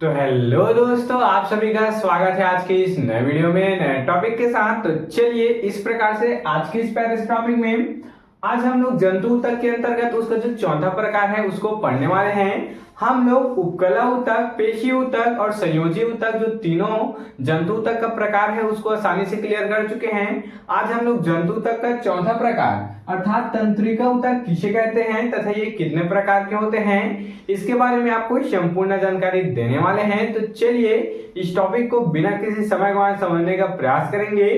तो हेलो दोस्तों, आप सभी का स्वागत है आज के इस नए वीडियो में नए टॉपिक के साथ। तो चलिए इस प्रकार से आज के इस पैराग्राफ टॉपिक में आज हम लोग जंतु ऊतक के अंतर्गत उसका जो चौथा प्रकार है उसको पढ़ने वाले हैं। हम लोग उपकला ऊतक, पेशी ऊतक और संयोजी ऊतक जो तीनों जंतु ऊतक का प्रकार है उसको आसानी से क्लियर कर चुके हैं। आज हम लोग जंतु ऊतक का चौथा प्रकार अर्थात तंत्रिका ऊतक किसे कहते हैं तथा ये कितने प्रकार के होते हैं इसके बारे में आपको संपूर्ण जानकारी देने वाले हैं। तो चलिए इस टॉपिक को बिना किसी समय गंवाए समझने का प्रयास करेंगे।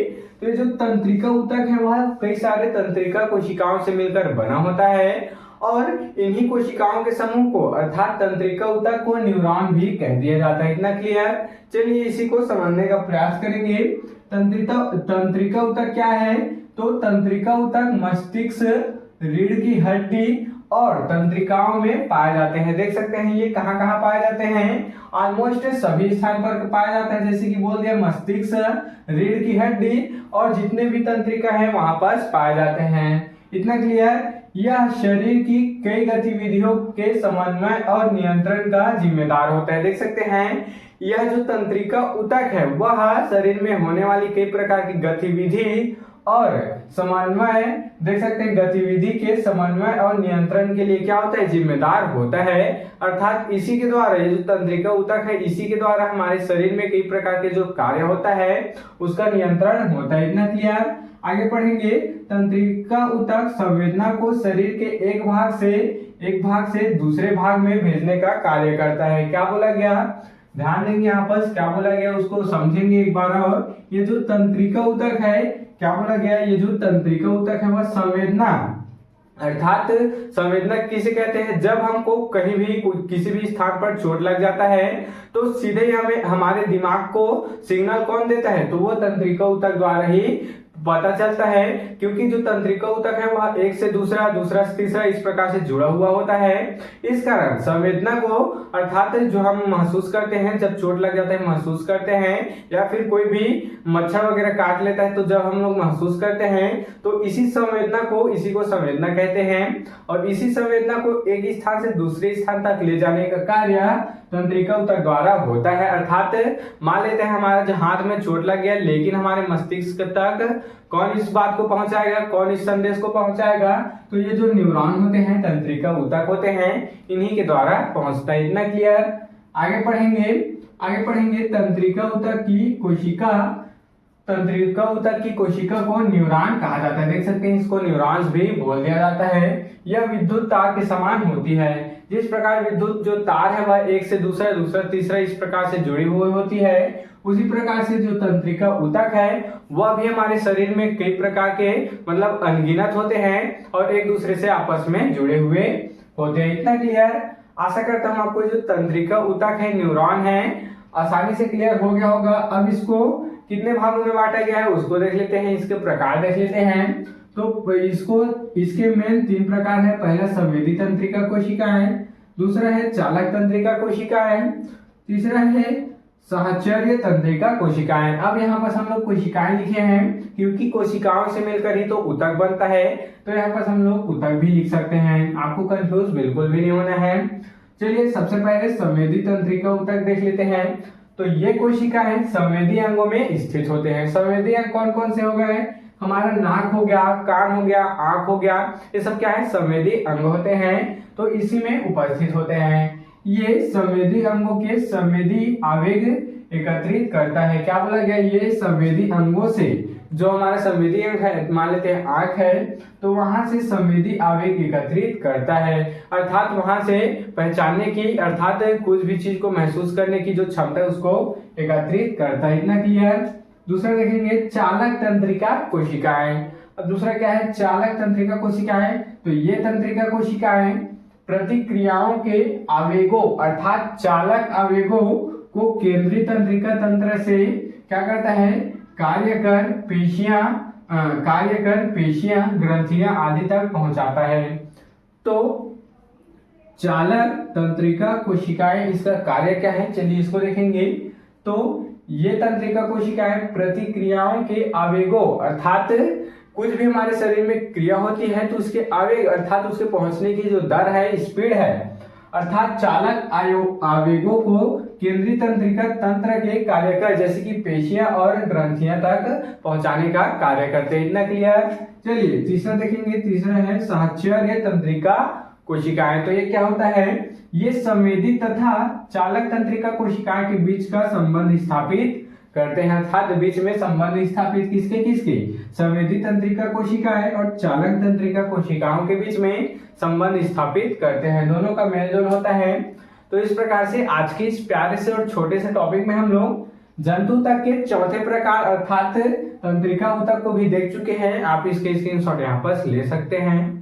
तो ये जो तंत्रिका ऊतक है वह कई सारे तंत्रिका कोशिकाओं से मिलकर बना होता है और इन्हीं कोशिकाओं के समूह को अर्थात तंत्रिका ऊतक को न्यूरॉन भी कह दिया जाता है। इतना क्लियर। चलिए इसी को समझने का प्रयास करेंगे। तंत्रिका ऊतक क्या है? तो तंत्रिका ऊतक मस्तिष्क, रीढ़ की हड्डी और तंत्रिकाओं में पाए जाते हैं। देख सकते हैं ये कहाँ कहाँ पाए जाते हैं, ऑलमोस्ट सभी स्थान पर पाया जाता है। जैसे कि बोल दिया मस्तिष्क, रीढ़ की हड्डी और जितने भी तंत्रिका है वहां पर पाए जाते हैं। इतना क्लियर। यह शरीर की कई गतिविधियों के समन्वय और नियंत्रण का जिम्मेदार होता है। देख सकते हैं यह जो तंत्रिका ऊतक है वह शरीर में होने वाली कई प्रकार की गतिविधि और समन्वय, देख सकते हैं गतिविधि के समन्वय और नियंत्रण के लिए क्या होता है, जिम्मेदार होता है। अर्थात इसी के द्वारा ये जो तंत्रिका ऊतक है इसी के द्वारा हमारे शरीर में कई प्रकार के जो कार्य होता है उसका नियंत्रण होता है। इतना क्लियर। आगे पढ़ेंगे। तंत्रिका ऊतक संवेदना को शरीर के एक भाग से दूसरे भाग में भेजने का कार्य करता है। क्या बोला गया, ध्यान देंगे यहाँ पर क्या बोला गया उसको समझेंगे एक बार और। ये जो तंत्रिका ऊतक है क्या बोला गया, ये जो तंत्रिका ऊतक है वह संवेदना अर्थात संवेदना किसे कहते हैं, जब हमको कहीं भी किसी भी स्थान पर चोट लग जाता है तो सीधे ही हमें हमारे दिमाग को सिग्नल कौन देता है, तो वो तंत्रिका ऊतक द्वारा ही पता चलता है। क्योंकि जो तंत्रिका ऊतक है वह एक से दूसरा, दूसरा से तीसरा इस प्रकार से जुड़ा हुआ होता है। इस कारण संवेदना को अर्थात जो हम महसूस करते हैं जब चोट लग जाता है महसूस करते हैं, या फिर कोई भी मच्छर वगैरह काट लेता है तो जब हम लोग महसूस करते हैं तो इसी संवेदना को, इसी को संवेदना कहते हैं। और इसी संवेदना को एक स्थान से दूसरे स्थान तक ले जाने का कार्य तंत्रिका ऊतक द्वारा होता है। अर्थात मान लेते हैं हमारा जो हाथ में चोट लग गया लेकिन हमारे मस्तिष्क तक कौन इस बात को पहुंचाएगा, कौन इस संदेश को पहुंचाएगा, तो ये जो न्यूरॉन होते हैं तंत्रिका ऊतक होते हैं इन्हीं के द्वारा पहुंचता है। इतना क्लियर। आगे पढ़ेंगे तंत्रिका ऊतक की कोशिका को न्यूरॉन कहा जाता है। देख सकते हैं इसको न्यूरॉन्स भी बोल दिया जाता है। यह विद्युत तार के समान होती है। जिस प्रकार विद्युत जो तार है वह एक से दूसरा, दूसरा तीसरा इस प्रकार से जुड़ी हुई होती है, उसी प्रकार से जो तंत्रिका ऊतक है वह भी हमारे शरीर में कई प्रकार के मतलब अनगिनत होते हैं और एक दूसरे से आपस में जुड़े हुए होते हैं। इतना क्लियर। आशा करता हूँ आपको जो तंत्रिका ऊतक है, न्यूरॉन है, आसानी से क्लियर हो गया होगा। अब इसको कितने भागों में बांटा गया है उसको देख लेते हैं, इसके प्रकार देख लेते हैं। तो इसके मेन 3 प्रकार है। पहला संवेदी तंत्रिका कोशिका है, दूसरा है चालक तंत्रिका कोशिका है, तीसरा है सहचर्य तंत्रिका कोशिकाएं। अब यहाँ पर हम लोग कोशिकाएं लिखे हैं क्योंकि कोशिकाओं से मिलकर ही तो ऊतक बनता है, तो यहाँ पर हम लोग ऊतक भी लिख सकते हैं। आपको कंफ्यूज बिल्कुल भी नहीं होना है। चलिए सबसे पहले संवेदी तंत्रिका ऊतक देख लेते हैं। तो ये कोशिकाएं संवेदी अंगों में स्थित होते हैं। संवेदी अंग कौन कौन से हो गए, हमारा नाक हो गया, कान हो गया, आंख हो गया, ये सब क्या है, संवेदी अंग होते हैं, तो इसी में उपस्थित होते हैं। ये संवेदी अंगों के संवेदी आवेग एकत्रित करता है। क्या बोला गया, ये संवेदी अंगों से जो हमारा संवेदी अंग है, मान लेते हैं आंख है, तो वहां से संवेदी आवेग एकत्रित करता है। अर्थात वहां से पहचानने की, अर्थात कुछ भी चीज को महसूस करने की जो क्षमता है उसको एकत्रित करता है। इतना क्लियर। दूसरा देखेंगे चालक तंत्रिका कोशिकाएं। अब दूसरा क्या है, चालक तंत्रिका कोशिकाएं। तो ये तंत्रिका कोशिकाएं प्रतिक्रियाओं के आवेगों अर्थात चालक आवेगों को केंद्रीय तंत्रिका तंत्र से क्या करता है, कार्य कर पेशियां, ग्रंथियां आदि तक पहुंचाता है। तो चालक तंत्रिका कोशिकाएं, इसका कार्य क्या है, चलिए इसको देखेंगे। तो ये तंत्रिका कोशिकाएं प्रतिक्रियाओं के आवेगों अर्थात कुछ भी हमारे शरीर में क्रिया होती है तो उसके आवेग अर्थात उसके पहुंचने की जो दर है, स्पीड है, अर्थात चालक आवेगों को केंद्रीय तंत्रिका तंत्र के कार्यकर जैसे कि पेशियां और ग्रंथियां तक पहुंचाने का कार्य करते हैं। इतना क्लियर। चलिए तीसरा देखेंगे। तीसरा है सहचर्य तंत्रिका कोशिकाएं। तो ये क्या होता है, ये संवेदी तथा चालक तंत्रिका कोशिकाएं के बीच का संबंध स्थापित करते हैं। अर्थात बीच में संबंध स्थापित किसके किसके, संवेदी तंत्रिका कोशिकाएं और चालक तंत्रिका कोशिकाओं के बीच में संबंध स्थापित करते हैं। दोनों का मेलजोल होता है। तो इस प्रकार से आज के इस प्यारे से और छोटे से टॉपिक में हम लोग जंतु तक के चौथे प्रकार अर्थात तंत्रिका ऊतक को भी देख चुके हैं। आप इसके स्क्रीनशॉट यहाँ पर ले सकते हैं।